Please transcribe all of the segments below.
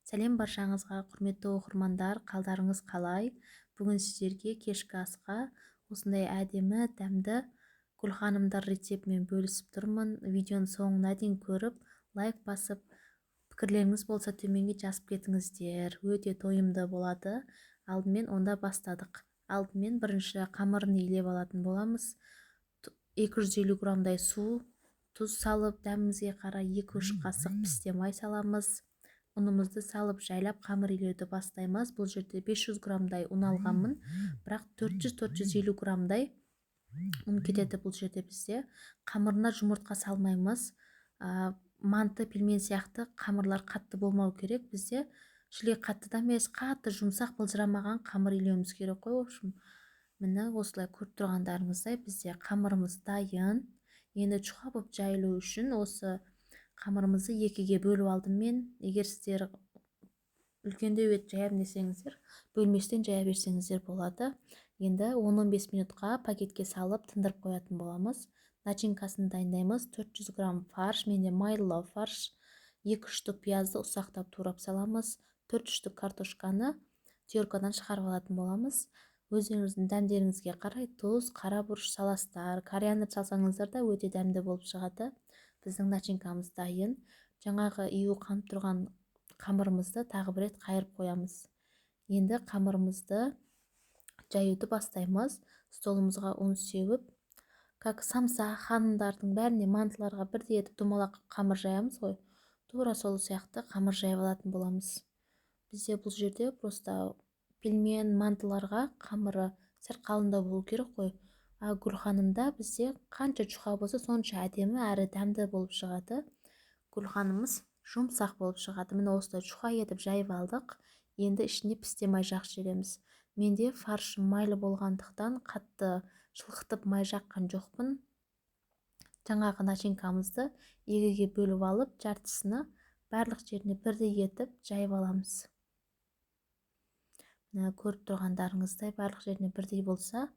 Сәлем баршаңызға, құрметті оқырмандар, қалдарыңыз қалай? Бүгін сіздерге кешкі асқа осындай әдемі, дәмді гүлханымдар рецептімен бөлісіп тұрмын. Видеоны соңына дейін көріп, лайк басып, пікірлеріңіз болса төменге жазып кетіңіздер. Өте тойымды болады. Алдымен онда бастадық. Алдымен бірінші қамырын илеп алатын боламыз. 250 грамдай су, тұз салып, дәмімізге қарай 2-3 қасық пісте май саламыз. Ұнымызды салып жайлап қамыр илеуді бастаймыз. Бұл жерде 500 грамдай ұн алғанмын, бірақ 400-450 грамдай ұн кетеді бұл жерде бізде. Қамырына жұмыртқа салмаймыз. Манты, пельмен сияқты қамырлар қатты болмау керек. Бізде шіле қатты да емес, қатты жұмсақ былжырамаған қамыр илеуіміз керек қой. Міне осылай көріп тұрғандарыңыздай бізде қамырымыз дайын. Енді чуха болып жайылу үшін осы қамырымызды екіге бөліп алдым мен. Егер сіздер үлкендеу ет жаям десеңіздер, бөлместен жая берсеңіздер болады. Енді 10-15 минутқа пакетке салып тындырып қоятын боламыз. Начинкасын дайындаймыз. 400 грамм фарш, менде майлы фарш, 2 штук пиязды ұсақтап турап саламыз. 4 штук картошканы теркадан шығарып алатын боламыз. Өзіңіздің дәмдеріңізге қарай тұз, қара бұрыш саласыздар. Кориандр салсаңыздар да өте дәмді болып шығады. Біздің начинкамыз дайын. Жаңағы иу қанып тұрған қамырымызды тағы бір рет қайырып қоямыз. Енді қамырымызды жаюды бастаймыз. Столымызға ұн сеуіп, как самса ханымдардың бәріне мантыларға бірдей етіп домалақ қамыр жаямыз ғой. Тура сол сияқты қамыр жайып алатын боламыз. Бізде бұл жерде просто пельмен мантыларға қамыры сәл қалыңдау болу керек қой. Гүлханымда бізде қанша чуха болса сонша әдемі әрі дәмді болып шығады. Гүлханымыз жұмсақ болып шығады. Міне осылай чуха етіп жайып алдық. Енді ішіне пісте май жақшы жібереміз. Менде фарш майлы болғандықтан қатты шылқытып май жаққан жоқпын. Жаңағы начинкамызды екіге бөліп алып, жартысына барлық жеріне бірдей етіп жайып аламыз. Көріп тұрғандарыңыздай барлық жеріне бірдей болса,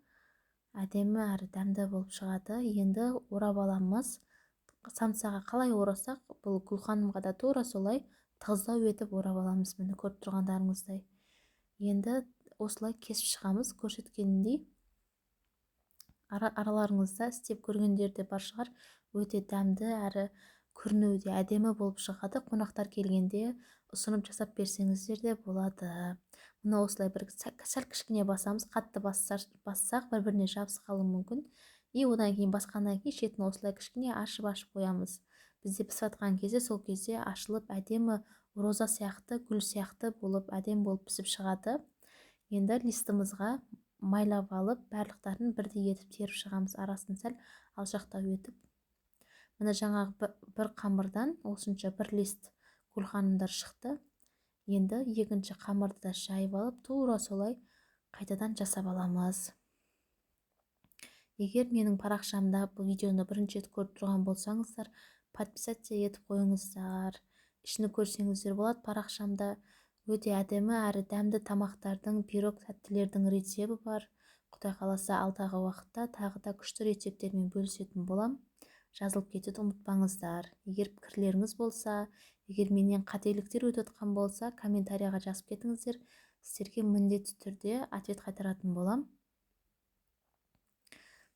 әдемі әрі дәмді болып шығады. Енді орап аламыз. Самсаға қалай орасақ, бұл гүлханымға да тура солай тығыздау етіп орап аламыз. Міне көріп тұрғандарыңыздай. Енді осылай кесіп шығамыз. Көрсеткеніндей араларыңызда істеп көргендерде бар шығар. Өте дәмді әрі көрінуде әдемі болып шығады. Қонақтар келгенде ұсынып жасап берсеңіздер де болады. Мына осылай бір сәл кішкене басамыз. Қатты бассақ бір-біріне жабысып қалуы мүмкін. Одан кейін басқаннан кейін шетін осылай кішкене ашып қоямыз. Бізде пісіп жатқан кезде сол кезде ашылып әдемі роза сияқты, гүл сияқты болып әдемі болып пісіп шығады. Енді листымызға майлап алып, барлықтарын бірдей етіп теріп шығамыз. Арасын сәл алшақтау етіп. Міне жаңағы бір қамырдан осынша бір лист гүлханымдар шықты. Енді екінші қамырды да жайып алып, тура солай қайтадан жасап аламыз. Егер менің парақшамда бұл видеоны бірінші рет көріп тұрған болсаңыздар, подписаться етіп қойыңыздар. Ішін көрсеңіздер болады. Парақшамда өте әдемі әрі дәмді тамақтардың, пирог, тәттілердің рецебі бар. Құдай қаласа алдағы уақытта тағы да күшті рецептермен бөлісетін болам. Жазылып кетуді ұмытпаңыздар. Егер пікірлеріңіз болса, егер менен қателіктер өтіп жатқан болса, комментарияға жазып кетіңіздер. Сіздерге міндетті түрде ответ қайтаратын болам.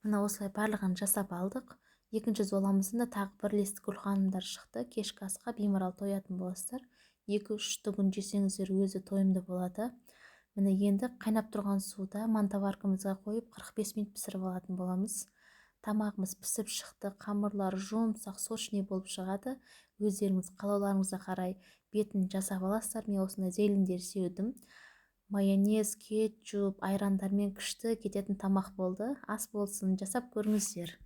Мына осылай барлығын жасап алдық. Екінші золамызда тағы бір лист гүлханымдар шықты. Кешкі асқа беймарал тоятын боласыздар. 2-3 түгін жесеңіздер өзі тойымды болады. Міне енді қайнап тұрған суда мантоваркамызға қойып 45 минут пісіріп алатын боламыз. Тамағымыз пісіп шықты, қамырлар жұмсақ, сочный болып шығады. Өздеріңіз қалауларыңызға қарай бетін жасап аласыздар. Мен осындай зелендер сеудім. Майонез, кетчуп, айрандармен күшті кететін тамақ болды. Ас болсын, жасап көріңіздер.